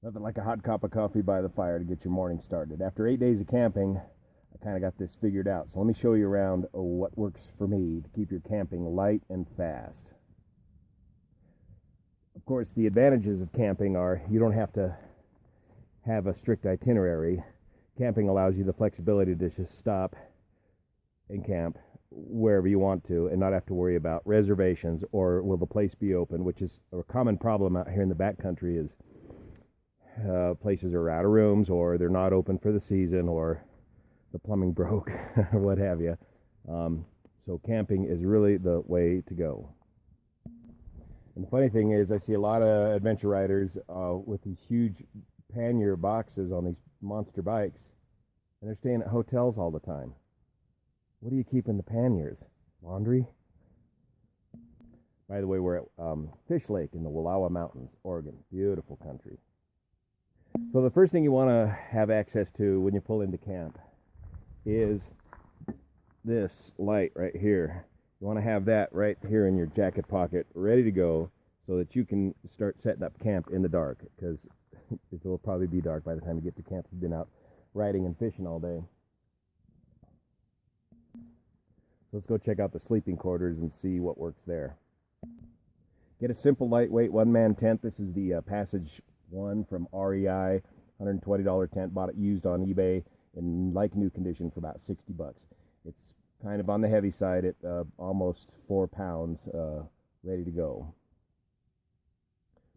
Nothing like a hot cup of coffee by the fire to get your morning started. After 8 days of camping, I kind of got this figured out. So let me show you around what works for me to keep your camping light and fast. Of course, the advantages of camping are you don't have to have a strict itinerary. Camping allows you the flexibility to just stop and camp wherever you want to and not have to worry about reservations or will the place be open, which is a common problem out here in the backcountry is places are out of rooms or they're not open for the season or the plumbing broke or what have you. So camping is really the way to go. And the funny thing is I see a lot of adventure riders with these huge pannier boxes on these monster bikes, and they're staying at hotels all the time. What do you keep in the panniers? Laundry? By the way, we're at Fish Lake in the Wallowa Mountains, Oregon. Beautiful country. So the first thing you want to have access to when you pull into camp is this light right here. You want to have that right here in your jacket pocket, ready to go, so that you can start setting up camp in the dark, because it will probably be dark by the time you get to camp. You've been out riding and fishing all day. So let's go check out the sleeping quarters and see what works there. Get a simple, lightweight, one-man tent. This is the Passage 1 from REI, $120 tent. Bought it used on eBay in like new condition for about 60 bucks. It's kind of on the heavy side at almost 4 pounds, ready to go.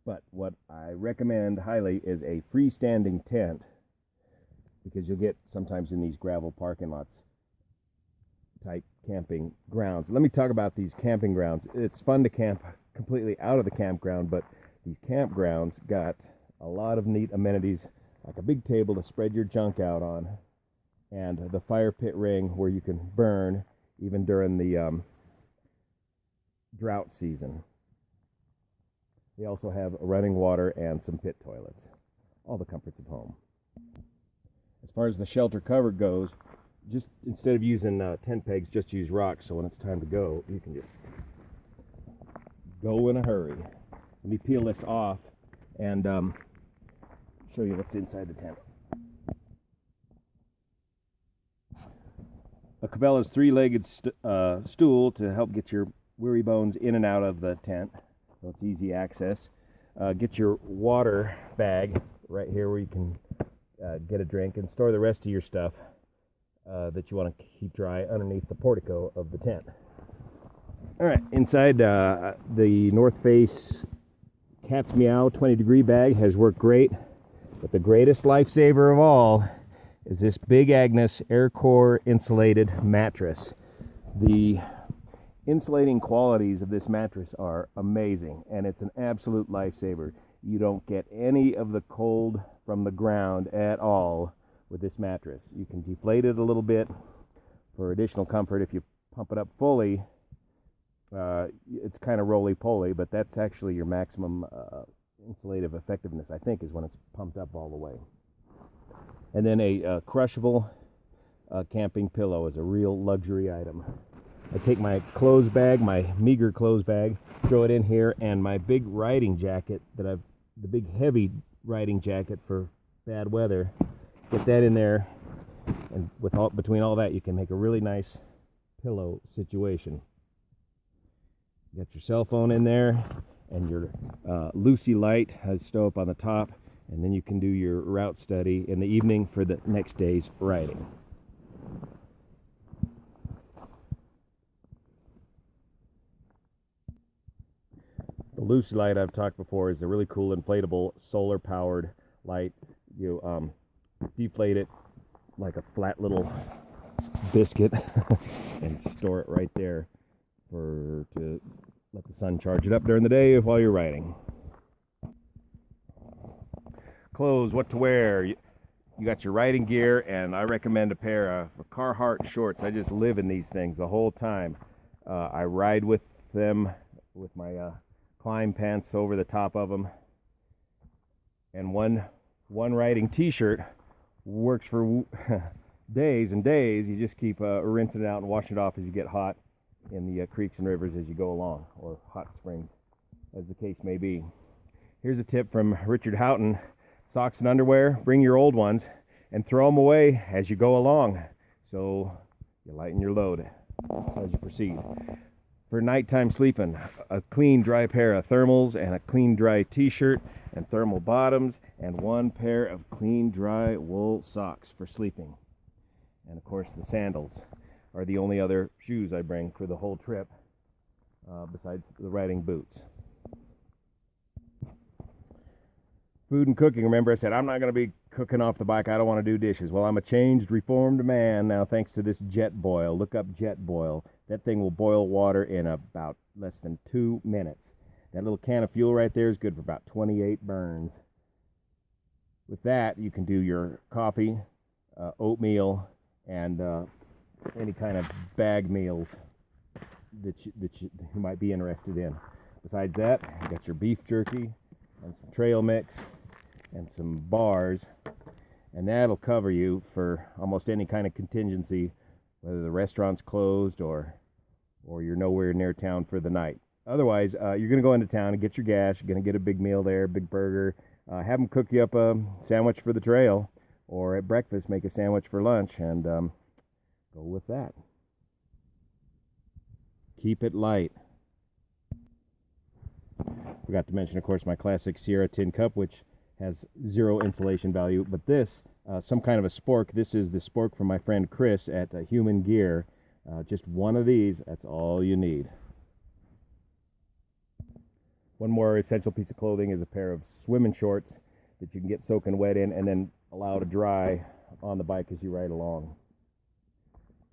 But what I recommend highly is a freestanding tent, because you'll get sometimes in these gravel parking lots type camping grounds. Let me talk about these camping grounds. It's fun to camp completely out of the campground, but these campgrounds got a lot of neat amenities, like a big table to spread your junk out on, and the fire pit ring where you can burn even during the drought season. They also have running water and some pit toilets. All the comforts of home. As far as the shelter cover goes, just instead of using tent pegs, just use rocks, so when it's time to go, you can just go in a hurry. Let me peel this off and show you what's inside the tent. A Cabela's 3-legged stool to help get your weary bones in and out of the tent, so it's easy access. Get your water bag right here where you can get a drink and store the rest of your stuff that you want to keep dry underneath the portico of the tent. All right, inside the North Face Cat's Meow 20-degree bag has worked great, but the greatest lifesaver of all is this Big Agnes Air Core insulated mattress. The insulating qualities of this mattress are amazing, and it's an absolute lifesaver. You don't get any of the cold from the ground at all with this mattress. You can deflate it a little bit for additional comfort. If you pump it up fully, it's kind of roly-poly, but that's actually your maximum insulative effectiveness, I think, is when it's pumped up all the way. And then a crushable camping pillow is a real luxury item. I take my clothes bag, my meager clothes bag, throw it in here, and my big riding jacket the big heavy riding jacket for bad weather, get that in there, and between all that, you can make a really nice pillow situation. You got your cell phone in there, and your Lucy light has stow up on the top, and then you can do your route study in the evening for the next day's riding. The Lucy light I've talked before is a really cool inflatable solar powered light. You deflate it like a flat little biscuit and store it right there to let the sun charge it up during the day while you're riding. Clothes, what to wear. You got your riding gear, and I recommend a pair of Carhartt shorts. I just live in these things the whole time. I ride with them with my climb pants over the top of them, and one riding t-shirt works for days and days. You just keep rinsing it out and washing it off as you get hot in the creeks and rivers as you go along, or hot springs, as the case may be. Here's a tip from Richard Houghton. socks and underwear, bring your old ones and throw them away as you go along, so you lighten your load as you proceed. For nighttime sleeping, a clean dry pair of thermals and a clean dry t-shirt and thermal bottoms and one pair of clean dry wool socks for sleeping. And of course the sandals are the only other shoes I bring for the whole trip, besides the riding boots. Food and cooking. Remember I said I'm not going to be cooking off the bike. I don't want to do dishes. Well, I'm a changed, reformed man now thanks to this jet boil. Look up jet boil. That thing will boil water in about less than 2 minutes. That little can of fuel right there is good for about 28 burns. With that, you can do your coffee, oatmeal, and any kind of bag meals that you might be interested in. Besides that, you got your beef jerky and some trail mix and some bars, and that'll cover you for almost any kind of contingency, whether the restaurant's closed or you're nowhere near town for the night. Otherwise, you're going to go into town and get your gas. You're going to get a big meal there, a big burger. Have them cook you up a sandwich for the trail, or at breakfast make a sandwich for lunch, and go with that. Keep it light. Forgot to mention, of course, my classic Sierra tin cup, which has 0 insulation value, but this, some kind of a spork. This is the spork from my friend Chris at Human Gear. Just one of these, that's all you need. One more essential piece of clothing is a pair of swimming shorts that you can get soaking wet in and then allow to dry on the bike as you ride along.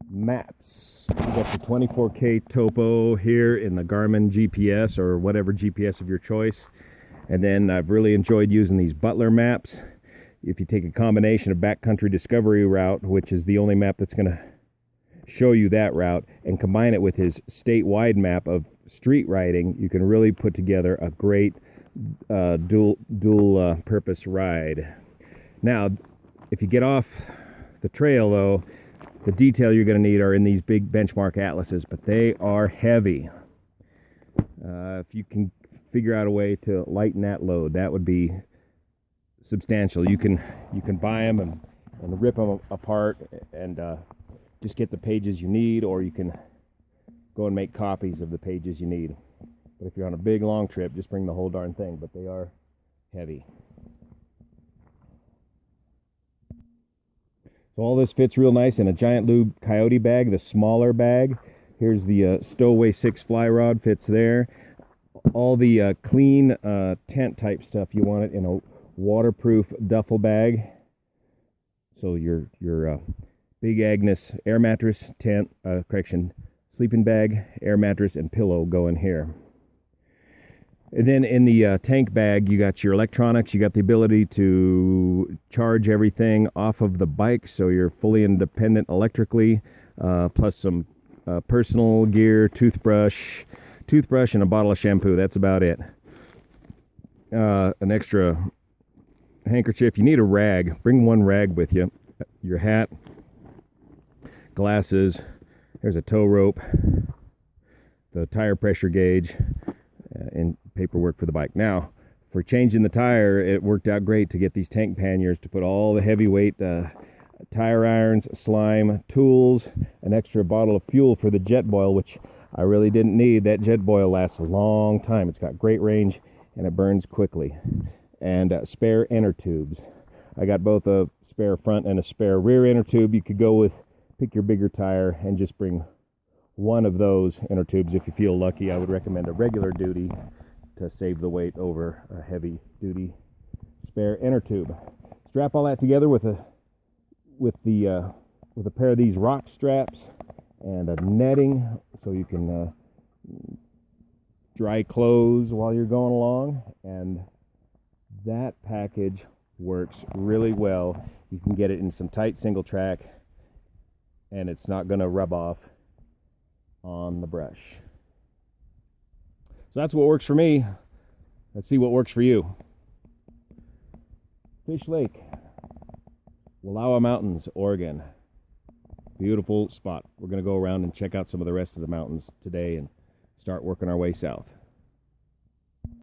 Maps. You got your 24K topo here in the Garmin GPS or whatever GPS of your choice. And then I've really enjoyed using these Butler maps. If you take a combination of backcountry discovery route, which is the only map that's going to show you that route, and combine it with his statewide map of street riding, you can really put together a great dual purpose ride. Now, if you get off the trail though, the detail you're going to need are in these big benchmark atlases, but they are heavy. If you can figure out a way to lighten that load, that would be substantial. You can buy them and rip them apart and just get the pages you need, or you can go and make copies of the pages you need. But if you're on a big long trip, just bring the whole darn thing, but they are heavy. So all this fits real nice in a Giant Lube Coyote bag, the smaller bag. Here's the Stowaway 6 fly rod, fits there. All the clean tent type stuff, you want it in a waterproof duffel bag. So your Big Agnes air mattress, tent, sleeping bag, air mattress, and pillow go in here. And then in the tank bag, you got your electronics. You got the ability to charge everything off of the bike, so you're fully independent electrically, plus some personal gear, toothbrush, and a bottle of shampoo. That's about it. An extra handkerchief. You need a rag. Bring one rag with you. Your hat, glasses. There's a tow rope, the tire pressure gauge, and paperwork for the bike. Now, for changing the tire, it worked out great to get these tank panniers to put all the heavyweight tire irons, slime, tools, an extra bottle of fuel for the jet boil, which I really didn't need. That jet boil lasts a long time. It's got great range and it burns quickly. And spare inner tubes. I got both a spare front and a spare rear inner tube. You could go with, pick your bigger tire and just bring one of those inner tubes if you feel lucky. I would recommend a regular duty to save the weight over a heavy duty spare inner tube. Strap all that together with a pair of these rock straps and a netting so you can dry clothes while you're going along, and that package works really well. You can get it in some tight single track and it's not going to rub off on the brush. So that's what works for me. Let's see what works for you. Fish Lake, Wallowa Mountains, Oregon. Beautiful spot. We're going to go around and check out some of the rest of the mountains today and start working our way south.